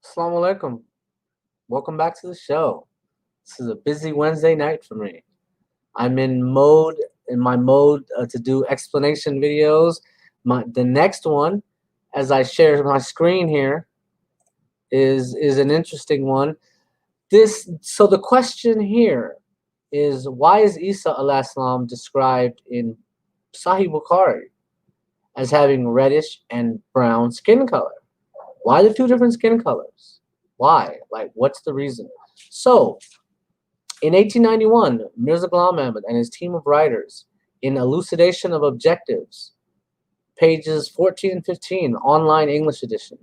Assalamu alaikum. Welcome back to the show. This is a busy Wednesday night for me. I'm in my mode to do explanation videos. The next one, as I share my screen here, is an interesting one. So the question here is, why is Isa alayhi salam described in Sahih Bukhari as having reddish and brown skin color? Why the two different skin colors? Why? Like, what's the reason? So, in 1891, Mirza Ghulam Ahmad and his team of writers, in Elucidation of Objectives, pages 14 and 15, online English edition.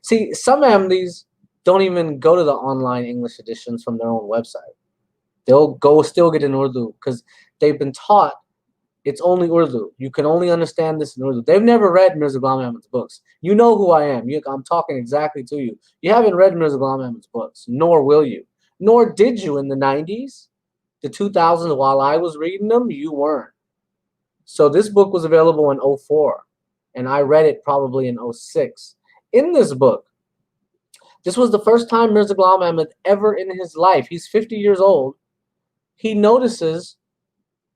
See, some Ahmadis don't even go to the online English editions from their own website. They'll go still get in Urdu because they've been taught it's only Urdu. You can only understand this in Urdu. They've never read Mirza Ghulam Ahmad's books. You know who I am. I'm talking exactly to you. You haven't read Mirza Ghulam Ahmad's books, nor will you. Nor did you in the 90s, the 2000s, while I was reading them, you weren't. So this book was available in 04, and I read it probably in 06. In this book, this was the first time Mirza Ghulam Ahmad ever in his life, he's 50 years old, he notices,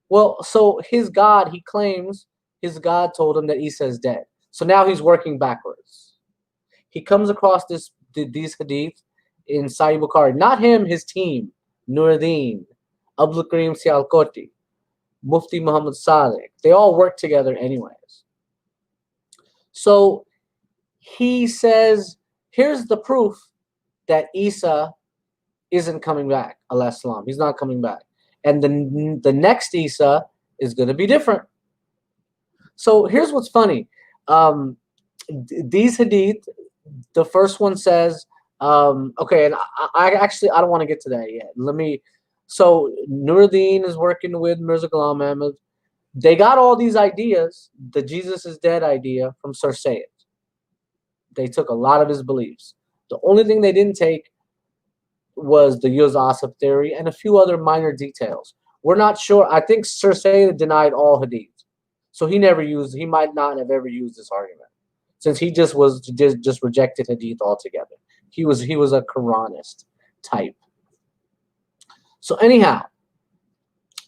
so his God, he claims his God told him that Isa is dead. So now he's working backwards. He comes across these hadith in Sahih Bukhari. Not him, his team. Nuruddin, Abdul Karim Sialkoti, Mufti Muhammad Sadiq. They all work together anyways. So he says, here's the proof that Isa isn't coming back, alayhi salam. He's not coming back. And the next Isa is going to be different. So here's what's funny. These hadith, the first one says, okay, and I don't want to get to that yet. So Nuruddin is working with Mirza Ghulam Ahmad. They got all these ideas, the Jesus is dead idea, from Sir Sayyid. They took a lot of his beliefs. The only thing they didn't take was the Yuz Asab theory and a few other minor details. We're not sure. I think Sir Sayyid denied all hadith. So he might not have ever used this argument, since he just rejected hadith altogether. He was a Quranist type. So anyhow,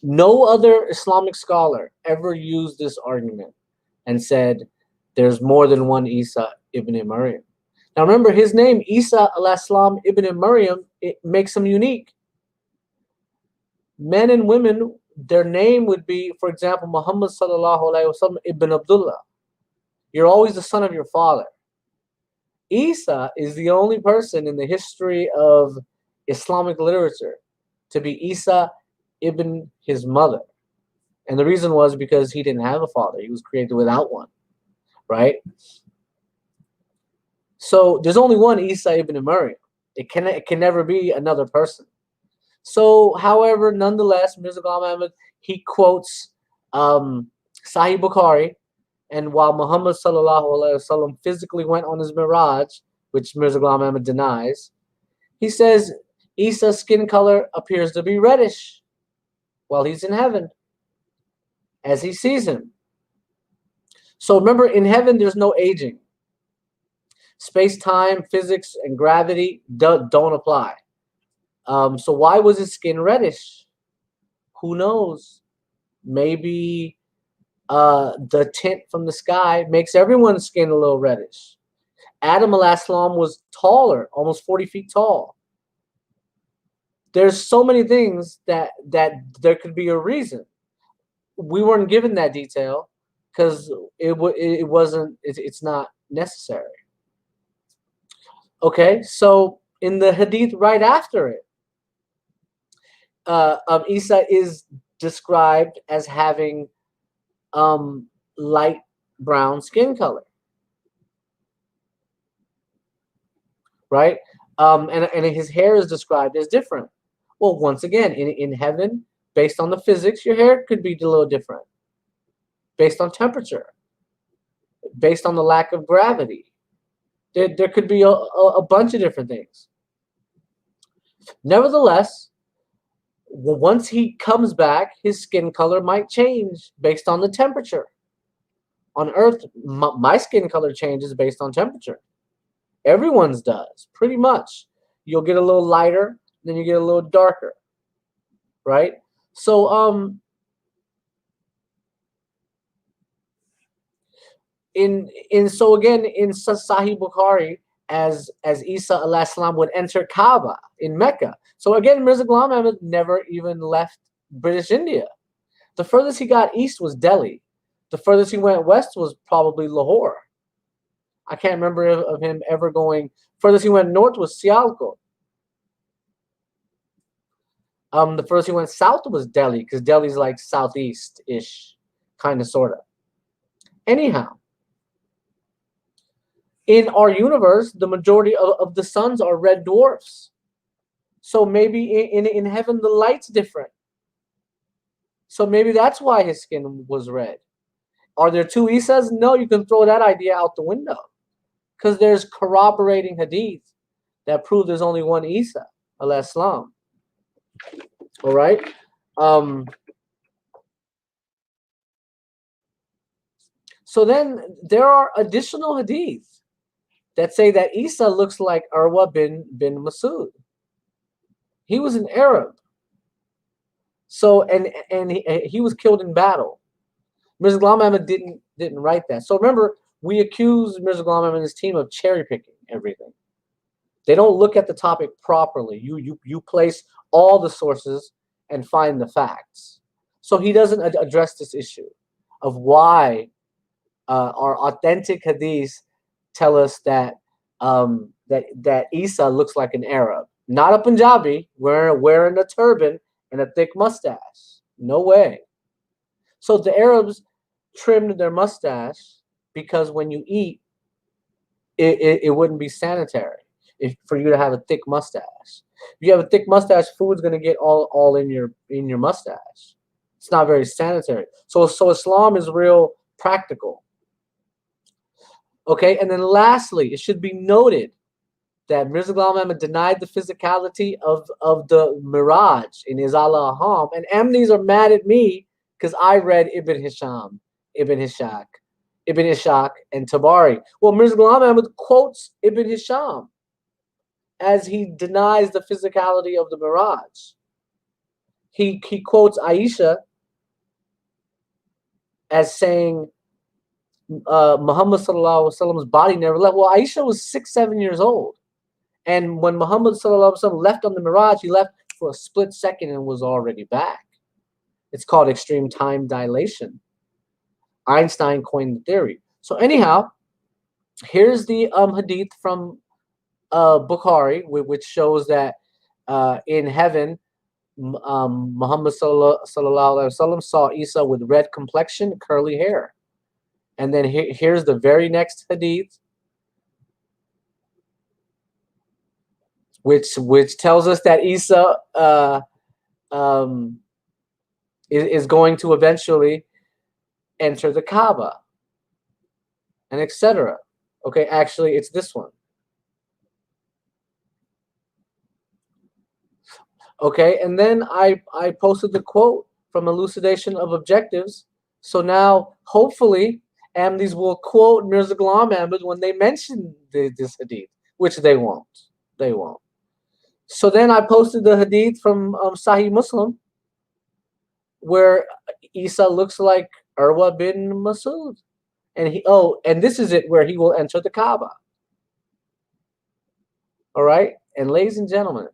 no other Islamic scholar ever used this argument and said there's more than one Isa ibn Maryam. Now remember, his name, Isa al-Islam ibn Maryam, it makes him unique. Men and women, their name would be, for example, Muhammad sallallahu alaihi wasallam ibn Abdullah. You're always the son of your father. Isa is the only person in the history of Islamic literature to be Isa ibn his mother. And the reason was because he didn't have a father. He was created without one, right? So there's only one Isa ibn Maryam. It can never be another person. So, however, nonetheless, Mirza Ghulam Ahmad, he quotes Sahih Bukhari, and while Muhammad sallallahu alaihi wasallam physically went on his miraj, which Mirza Ghulam Ahmad denies, he says Isa's skin color appears to be reddish while he's in heaven, as he sees him. So remember, in heaven, there's no aging. Space-time, physics, and gravity don't apply. So why was his skin reddish? Who knows? Maybe the tint from the sky makes everyone's skin a little reddish. Adam alayhis salam was taller, almost 40 feet tall. There's so many things that there could be a reason. We weren't given that detail because it's not necessary. Okay, so in the hadith right after it, Isa is described as having light brown skin color, right? And his hair is described as different. Well, once again, in heaven, based on the physics, your hair could be a little different, based on temperature, based on the lack of gravity. There could be a bunch of different things. Nevertheless, once he comes back, his skin color might change based on the temperature. On Earth, my skin color changes based on temperature. Everyone's does, pretty much. You'll get a little lighter, then you get a little darker, right? So so again in Sahih Bukhari, as Isa alayhi salam would enter Kaaba in Mecca. So again, Mirza Ghulam Ahmad never even left British India. The furthest he got east was Delhi. The furthest he went west was probably Lahore. I can't remember of him ever going. Furthest he went north was Sialkot. The furthest he went south was Delhi, because Delhi's like southeast-ish, kind of, sort of. Anyhow, in our universe, the majority of the suns are red dwarfs. So maybe in heaven, the light's different. So maybe that's why his skin was red. Are there two Isas? No, you can throw that idea out the window, because there's corroborating hadith that prove there's only one Isa, alayhi salam. All right. So then there are additional hadith that say that Isa looks like Urwa bin Masud. He was an Arab. So and he was killed in battle. Mirza Ghulam Ahmad didn't write that. So remember, we accuse Mirza Ghulam Ahmad and his team of cherry picking everything. They don't look at the topic properly. You place all the sources and find the facts. So he doesn't address this issue of why our authentic hadiths tell us that that Isa looks like an Arab, not a Punjabi wearing a turban and a thick mustache. No way. So the Arabs trimmed their mustache because when you eat, it wouldn't be sanitary for you to have a thick mustache. If you have a thick mustache, food's gonna get all in your mustache. It's not very sanitary. So Islam is real practical. Okay, and then lastly, it should be noted that Mirza Ghulam Ahmad denied the physicality of the Miraj in Izala Aham, and Amnis are mad at me because I read Ibn Ishaq, and Tabari. Well, Mirza Ghulam Ahmad quotes Ibn Hisham as he denies the physicality of the Miraj. He quotes Aisha as saying Muhammad sallallahu alaihi wasallam's body never left. Well, Aisha was 6-7 years old, and when Muhammad sallallahu alaihi wasallam left on the Miraj, he left for a split second and was already back. It's called extreme time dilation. Einstein coined the theory. So anyhow, here's the hadith from Bukhari, which shows that in heaven, Muhammad sallallahu alaihi wasallam saw Isa with red complexion, curly hair. And then here's the very next hadith, which tells us that Isa is going to eventually enter the Kaaba, and etc. Okay, actually, it's this one. Okay, and then I posted the quote from Elucidation of Objectives. So now, hopefully, Ahmadis will quote Mirza Ghulam Ahmad when they mention this hadith, which they won't. They won't. So then I posted the hadith from Sahih Muslim, where Isa looks like Urwa bin Masud, and this is it where he will enter the Kaaba. All right, and ladies and gentlemen,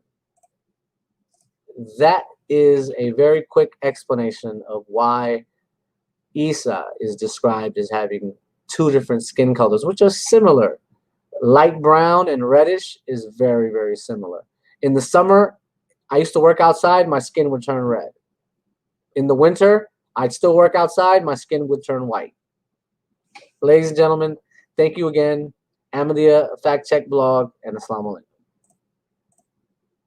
that is a very quick explanation of why Isa is described as having two different skin colors, which are similar. Light brown and reddish is very, very similar. In the summer, I used to work outside, my skin would turn red. In the winter, I'd still work outside, my skin would turn white. Ladies and gentlemen, thank you again. Ahmadiyya Fact Check Blog, and Assalamu alaikum.